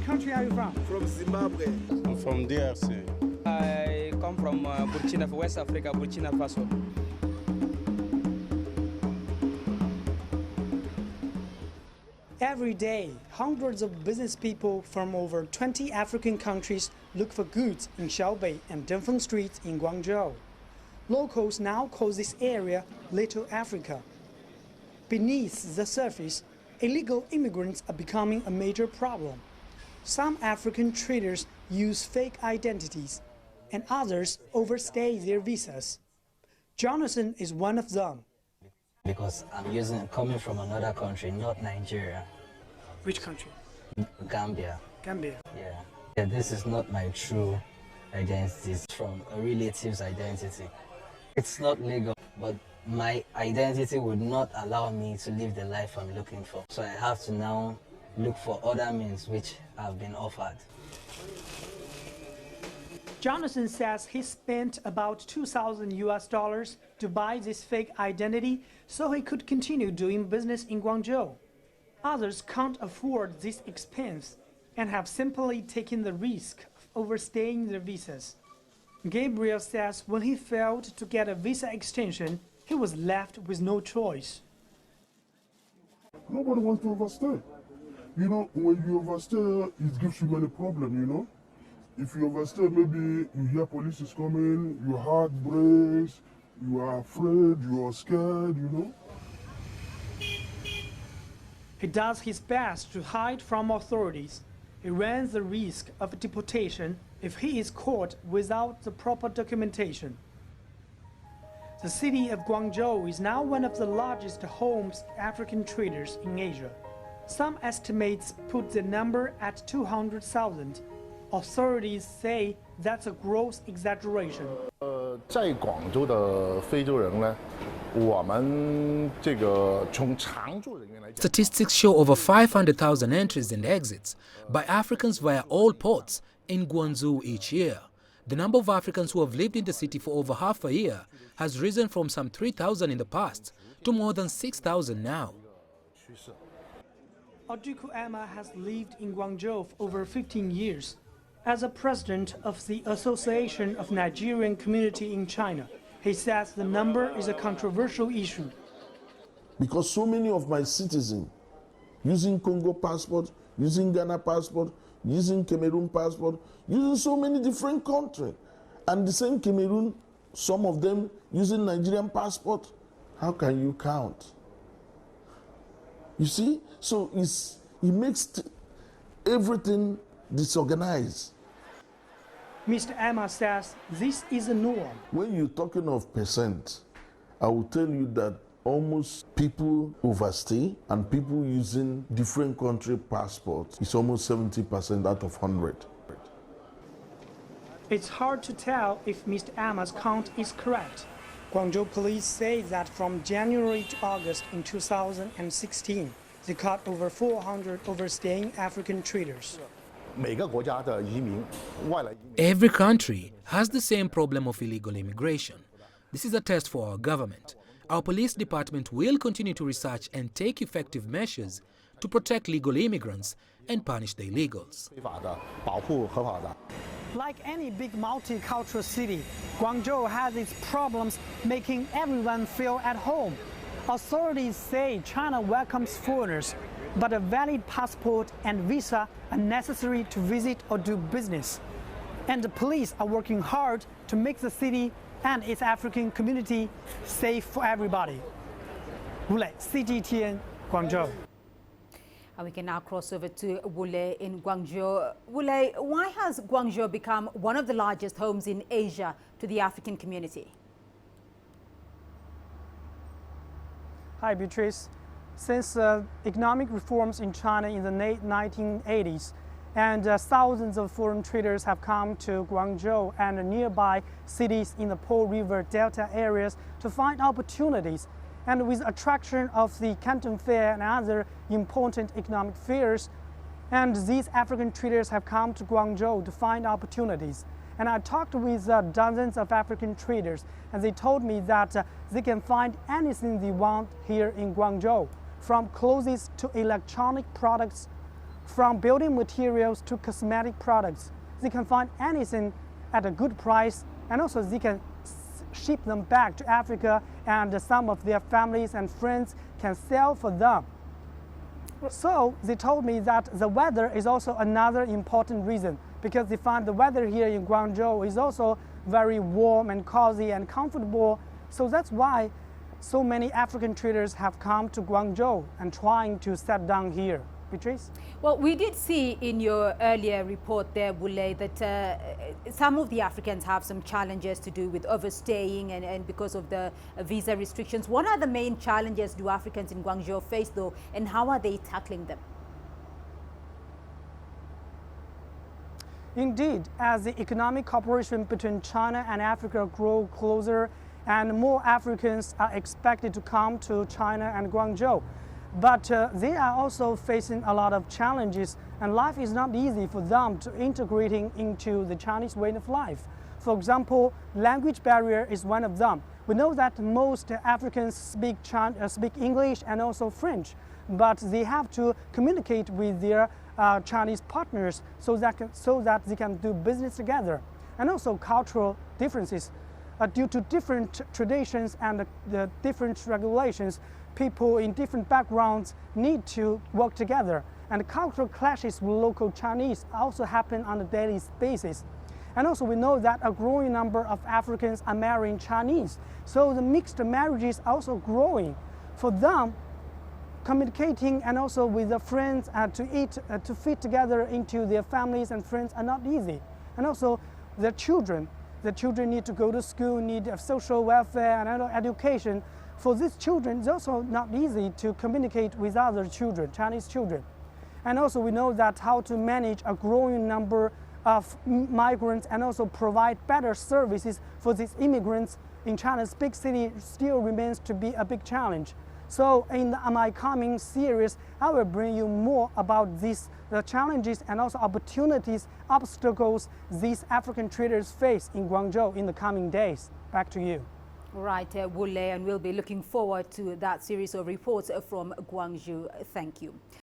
country are you from? From Zimbabwe. I'm from DRC. I come from West Africa, Burkina Faso. Every day, hundreds of business people from over 20 African countries look for goods in Xiaobei and Dunfeng streets in Guangzhou. Locals now call this area Little Africa. Beneath the surface, illegal immigrants are becoming a major problem. Some African traders use fake identities, and others overstay their visas. Jonathan is one of them. Because I'm coming from another country, not Nigeria. Which country? Gambia. Gambia. Yeah, this is not my true identity. It's from a relative's identity. It's not legal, but my identity would not allow me to live the life I'm looking for. So I have to now look for other means which have been offered. Jonathan says he spent about $2,000 to buy this fake identity so he could continue doing business in Guangzhou. Others can't afford this expense and have simply taken the risk of overstaying their visas. Gabriel says when he failed to get a visa extension, he was left with no choice. Nobody wants to overstay. You know, when you overstay, it gives you many problems, you know. If you overstay, maybe you hear police is coming, your heart breaks, you are afraid, you are scared, you know. He does his best to hide from authorities. He runs the risk of deportation if he is caught without the proper documentation. The city of Guangzhou is now one of the largest homes of African traders in Asia. Some estimates put the number at 200,000. Authorities say that's a gross exaggeration. 在广州的非洲人呢，我们这个从常住人员来讲 Statistics show over 500,000 entries and exits by Africans via all ports in Guangzhou each year. The number of Africans who have lived in the city for over half a year has risen from some 3,000 in the past to more than 6,000 now. Oduku Emma has lived in Guangzhou for over 15 years. As a president of the Association of Nigerian Community in China, he says the number is a controversial issue. Because so many of my citizens using Congo passport, using Ghana passport, using Cameroon passport, using so many different countries. And the same Cameroon, some of them using Nigerian passport. How can you count? You see? So it makes everything disorganized. Mr. Emma says this is a norm. When you're talking of percent, I will tell you that almost people overstay and people using different country passports. It's almost 70% out of 100. It's hard to tell if Mr. Emma's count is correct. Guangzhou police say that from January to August in 2016, they caught over 400 overstaying African traders. Every country has the same problem of illegal immigration. This is a test for our government. Our police department will continue to research and take effective measures to protect legal immigrants and punish the illegals. Like any big multicultural city, Guangzhou has its problems making everyone feel at home. Authorities say China welcomes foreigners, but a valid passport and visa are necessary to visit or do business. And the police are working hard to make the city and its African community safe for everybody. Wu Lei, CGTN, Guangzhou. And we can now cross over to Wu Lei in Guangzhou. Wu Lei, why has Guangzhou become one of the largest homes in Asia to the African community? Hi, Beatrice. Since economic reforms in China in the late 1980s, and thousands of foreign traders have come to Guangzhou and nearby cities in the Po River Delta areas to find opportunities. And with attraction of the Canton Fair and other important economic fairs, and these African traders have come to Guangzhou to find opportunities. And I talked with dozens of African traders, and they told me that they can find anything they want here in Guangzhou, from clothes to electronic products, From building materials to cosmetic products, they can find anything at a good price, and also they can ship them back to Africa, and some of their families and friends can sell for them. So they told me that the weather is also another important reason, because they find the weather here in Guangzhou is also very warm and cozy and comfortable. So that's why so many African traders have come to Guangzhou and trying to set down here. Beatrice? Well, we did see in your earlier report there, Wu Lei, that some of the Africans have some challenges to do with overstaying and because of the visa restrictions. What are the main challenges do Africans in Guangzhou face, though, and how are they tackling them? Indeed, as the economic cooperation between China and Africa grows closer, and more Africans are expected to come to China and Guangzhou. But they are also facing a lot of challenges, and life is not easy for them to integrating into the Chinese way of life. For example, language barrier is one of them. We know that most Africans speak English and also French, but they have to communicate with their Chinese partners so that they can do business together. And also cultural differences. Due to different traditions and the different regulations, people in different backgrounds need to work together. And cultural clashes with local Chinese also happen on a daily basis. And also we know that a growing number of Africans are marrying Chinese. So the mixed marriages are also growing. For them, communicating and also with their friends to fit together into their families and friends are not easy. And also their children. The children need to go to school, need social welfare and education. For these children, it's also not easy to communicate with other children, Chinese children. And also we know that how to manage a growing number of migrants and also provide better services for these immigrants in China's big city still remains to be a big challenge. So in my coming series, I will bring you more about the challenges and also opportunities, obstacles these African traders face in Guangzhou in the coming days. Back to you. Right, Wu Lei, and we'll be looking forward to that series of reports from Guangzhou. Thank you.